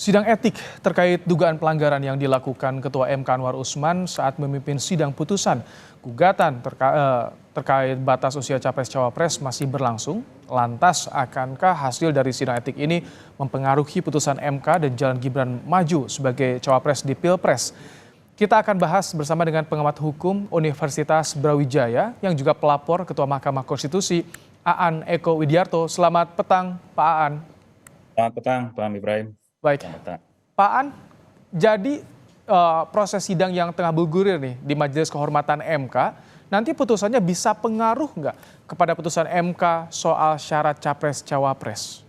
Sidang etik terkait dugaan pelanggaran yang dilakukan Ketua MK Anwar Usman saat memimpin sidang putusan gugatan terkait batas usia capres-cawapres masih berlangsung. Lantas, akankah hasil dari sidang etik ini mempengaruhi putusan MK dan jalan Gibran maju sebagai cawapres di Pilpres? Kita akan bahas bersama dengan pengamat hukum Universitas Brawijaya yang juga pelapor Ketua Mahkamah Konstitusi, Aan Eko Widiarto. Selamat petang, Pak Aan. Selamat petang, Pak Ibrahim. Baik, Pak Aan, jadi proses sidang yang tengah bergulir nih di Majelis Kehormatan MK, nanti putusannya bisa pengaruh nggak kepada putusan MK soal syarat capres-cawapres?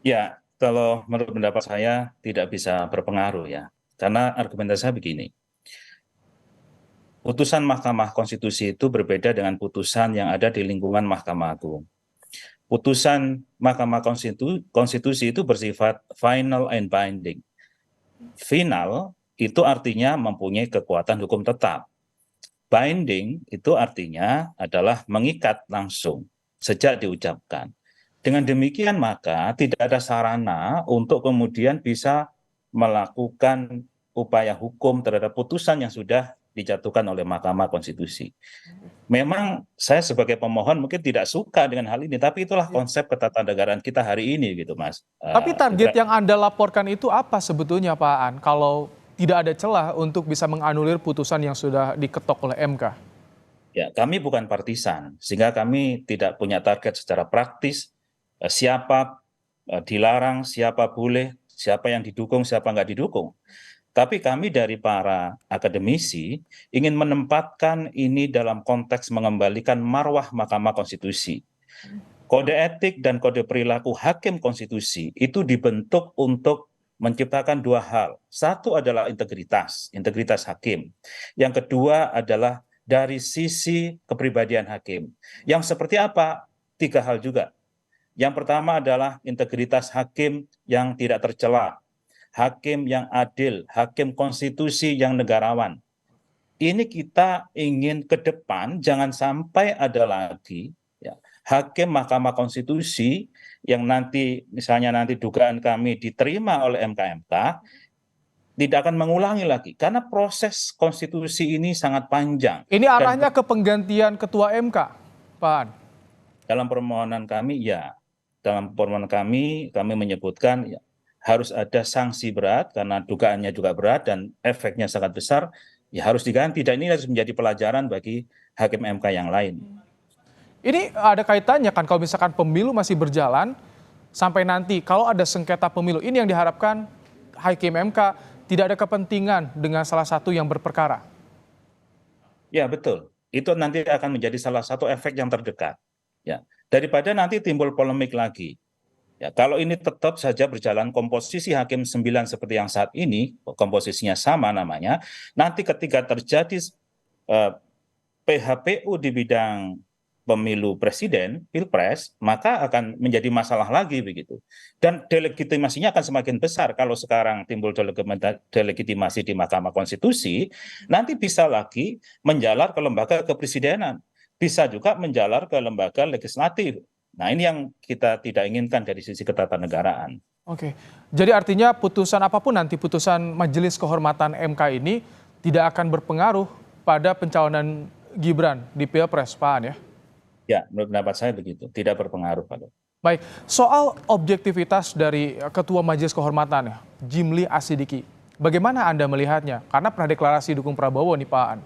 Ya, kalau menurut pendapat saya tidak bisa berpengaruh ya. Karena argumentasi saya begini, putusan Mahkamah Konstitusi itu berbeda dengan putusan yang ada di lingkungan Mahkamah Agung. Putusan Mahkamah Konstitusi itu bersifat final and binding. Final itu artinya mempunyai kekuatan hukum tetap. Binding itu artinya adalah mengikat langsung sejak diucapkan. Dengan demikian maka tidak ada sarana untuk kemudian bisa melakukan upaya hukum terhadap putusan yang sudah dijatuhkan oleh Mahkamah Konstitusi. Memang saya sebagai pemohon mungkin tidak suka dengan hal ini, tapi itulah konsep ketatanegaraan kita hari ini gitu, Mas. Tapi target yang Anda laporkan itu apa sebetulnya, Pak Aan, kalau tidak ada celah untuk bisa menganulir putusan yang sudah diketok oleh MK? Ya, kami bukan partisan, sehingga kami tidak punya target secara praktis, siapa dilarang, siapa boleh, siapa yang didukung, siapa nggak didukung. Tapi kami dari para akademisi ingin menempatkan ini dalam konteks mengembalikan marwah Mahkamah Konstitusi. Kode etik dan kode perilaku hakim konstitusi itu dibentuk untuk menciptakan dua hal. Satu adalah integritas hakim. Yang kedua adalah dari sisi kepribadian hakim. Yang seperti apa? Tiga hal juga. Yang pertama adalah integritas hakim yang tidak tercela, hakim yang adil, hakim konstitusi yang negarawan. Ini kita ingin ke depan jangan sampai ada lagi ya, hakim Mahkamah Konstitusi yang nanti misalnya nanti dugaan kami diterima oleh MK tidak akan mengulangi lagi karena proses konstitusi ini sangat panjang. Ini arahnya ke penggantian Ketua MK, Pak Aan. Dalam permohonan kami ya, dalam permohonan kami menyebutkan ya, harus ada sanksi berat karena dugaannya juga berat dan efeknya sangat besar, ya harus diganti dan ini harus menjadi pelajaran bagi hakim MK yang lain. Ini ada kaitannya kan kalau misalkan pemilu masih berjalan sampai nanti kalau ada sengketa pemilu, ini yang diharapkan hakim MK tidak ada kepentingan dengan salah satu yang berperkara. Ya betul, itu nanti akan menjadi salah satu efek yang terdekat. Ya, daripada nanti timbul polemik lagi. Ya, kalau ini tetap saja berjalan komposisi hakim 9 seperti yang saat ini, komposisinya sama namanya, nanti ketika terjadi PHPU di bidang pemilu presiden, pilpres, maka akan menjadi masalah lagi begitu. Dan delegitimasinya akan semakin besar kalau sekarang timbul delegitimasi di Mahkamah Konstitusi, nanti bisa lagi menjalar ke lembaga kepresidenan, bisa juga menjalar ke lembaga legislatif. Nah ini yang kita tidak inginkan dari sisi ketatanegaraan. Oke, jadi artinya putusan apapun nanti putusan Majelis Kehormatan MK ini tidak akan berpengaruh pada pencalonan Gibran di Pilpres, Pak Aan ya? Ya, menurut pendapat saya begitu, tidak berpengaruh Pak. Baik, soal objektivitas dari Ketua Majelis Kehormatan ya, Jimli Asidiki, bagaimana Anda melihatnya? Karena pernah deklarasi dukung Prabowo nih Pak Aan.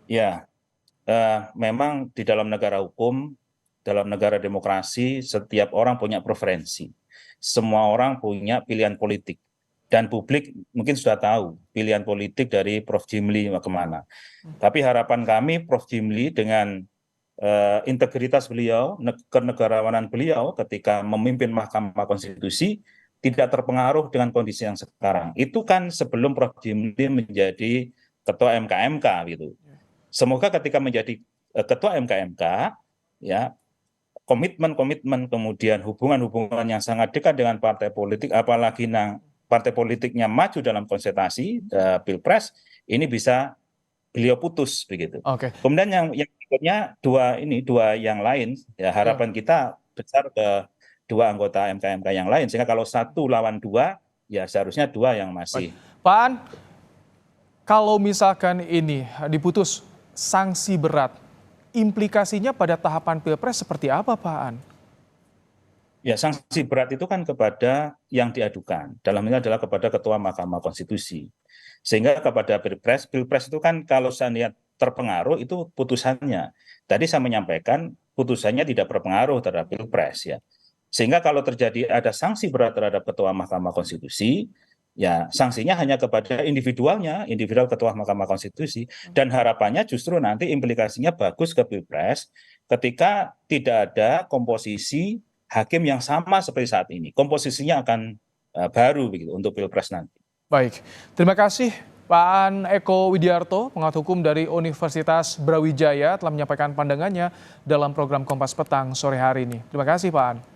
Ya, memang di dalam negara hukum, dalam negara demokrasi, setiap orang punya preferensi. Semua orang punya pilihan politik. Dan publik mungkin sudah tahu pilihan politik dari Prof. Jimli kemana. Tapi harapan kami Prof. Jimli dengan integritas beliau, kenegarawanan beliau ketika memimpin Mahkamah Konstitusi tidak terpengaruh dengan kondisi yang sekarang. Itu kan sebelum Prof. Jimli menjadi Ketua MKMK gitu. Semoga ketika menjadi Ketua MKMK, ya komitmen-komitmen kemudian hubungan-hubungan yang sangat dekat dengan partai politik, apalagi partai politiknya maju dalam konsentrasi Pilpres, ini bisa beliau putus begitu. Oke. Kemudian yang berikutnya dua yang lain ya harapan kita besar ke dua anggota MK yang lain, sehingga kalau 1 lawan 2 ya seharusnya 2 yang masih. Pak An, kalau misalkan ini diputus sanksi berat, implikasinya pada tahapan Pilpres seperti apa, Pak An? Ya, sanksi berat itu kan kepada yang diadukan. Dalam ini adalah kepada Ketua Mahkamah Konstitusi. Sehingga kepada Pilpres itu kan kalau saya lihat terpengaruh itu putusannya. Tadi saya menyampaikan putusannya tidak berpengaruh terhadap Pilpres ya. Sehingga kalau terjadi ada sanksi berat terhadap Ketua Mahkamah Konstitusi, ya sanksinya hanya kepada individualnya, individual Ketua Mahkamah Konstitusi. Dan harapannya justru nanti implikasinya bagus ke Pilpres ketika tidak ada komposisi hakim yang sama seperti saat ini. Komposisinya akan baru begitu untuk Pilpres nanti. Baik, terima kasih Pak An Eko Widiarto, pengamat hukum dari Universitas Brawijaya telah menyampaikan pandangannya dalam program Kompas Petang sore hari ini. Terima kasih Pak An.